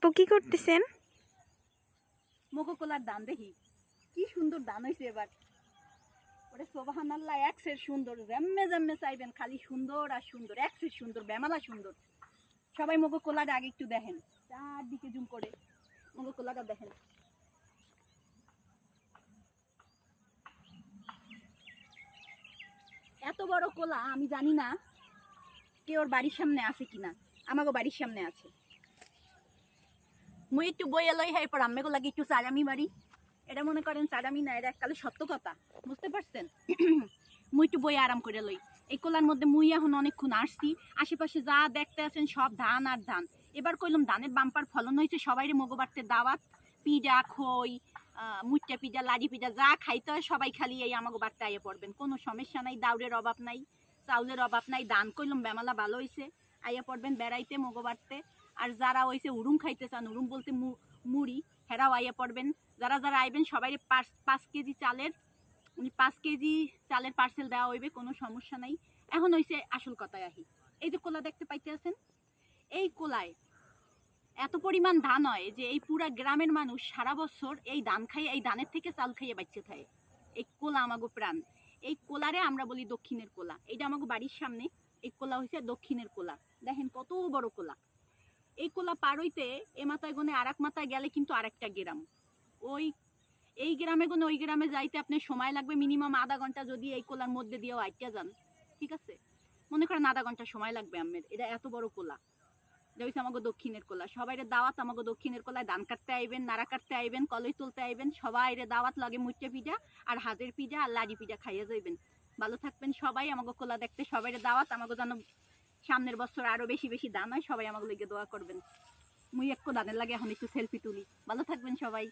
আপু কি করতেছেন? কোকোকোলার দান দেখি কি সুন্দর দান হয়েছে এবার। ওরে সুবহানাল্লাহ, এক্সের সুন্দর, জেম্মে জেম্মে চাইবেন খালি সুন্দর আর সুন্দর, এক্সের সুন্দর, বেমালা সুন্দর। সবাই কোকোকোলাটা আগে একটু দেখেন, চারদিকে জুম করে কোকোকোলাটা দেখেন। এত বড় কোলা আমি জানি না কে ওর বাড়ির সামনে আছে কিনা। আমাকে বাড়ির সামনে আছে। মুই একটু বইয়ে লই, হ্যাঁ, এরপর আম্মেগো লাগে একটু চারামি মারি। এটা মনে করেন চারামি না, এটা এককালে সত্য কথা, বুঝতে পারছেন? মুই একটু বই আরাম করে লই। এই কোলার মধ্যে মুই এখন অনেকক্ষণ আসছি, আশেপাশে যা দেখতে আছেন সব ধান আর ধান। এবার কইলাম ধানের বাম্পার ফলন হয়েছে, সবাই মগবারতে দাওয়াত, পিঠা খই, মুট্টা পিঠা, লাড়ি পিঠা যা খাইতে হয় সবাই খালি এই আমাকে বাড়তে আইয়ে পড়বেন, কোনো সমস্যা নাই, দাউরের অভাব নাই, চাউলের অভাব নাই। দান কইলাম বেমালা ভালো হয়েছে, আইয়া পড়বেন বেড়াইতে মগবারতে। আর যারা হয়েছে উড়ুম খাইতে চান, উড়ুম বলতে মুড়ি, হেরাও আইয়া পড়বেন। যারা যারা আইবেন সবাই 5 কেজি চালের 5 কেজি চালের পার্সেল দেওয়া হইবে, কোনো সমস্যা নাই। এখন হয়েছে আসল কথায় আহি। এই যে কোলা দেখতে পাইতে আছেন, এই কোলায় এত পরিমাণ ধান হয় যে এই পুরা গ্রামের মানুষ সারা বছর এই ধান খাইয়ে, এই ধানের থেকে চাল খাইয়ে বাচ্চা থাকে। এই কোলা আমাগো প্রাণ। এই কোলারে আমরা বলি দক্ষিণের কোলা। এইটা আমাগো বাড়ির সামনে, এই কোলা হয়েছে দক্ষিণের কোলা। দেখেন কত বড় কোলা। এই কোলা পার হইতে এ মাথায় গনে আর এক মাথায় গেলে কিন্তু আরেকটা গ্রাম। ওই এই গ্রামে গনে ওই গ্রামে যাইতে আপনার সময় লাগবে মিনিমাম আধা ঘন্টা, যদি এই কোলার মধ্যে দিয়েও আইটা যান, ঠিক আছে? মনে করেন আধা ঘন্টা সময় লাগবে আমের। এটা এত বড় কোলা, এটা হচ্ছে আমাকে দক্ষিণের কোলা। সবাই দাওয়াত, আমাকে দক্ষিণের কোলায় ধান কাটতে আইবেন, নাড়া কাটতে আইবেন, কলই তুলতে আইবেন, সবাই দাওয়াত লাগে মুট্টা পিঠা আর হাজের পিঠা আর লাড়ি পিঠা খাইয়া যাইবেন। ভালো থাকবেন সবাই। আমাকে কোলা দেখতে সবাই দাওয়াত। আমাকে যেন সামনের বছর আরো বেশি বেশি দান হয়, সবাই আমাকে লেগে দোয়া করবেন। মুই একটু দানের লাগে এখন একটু সেলফি তুলি। ভালো থাকবেন সবাই।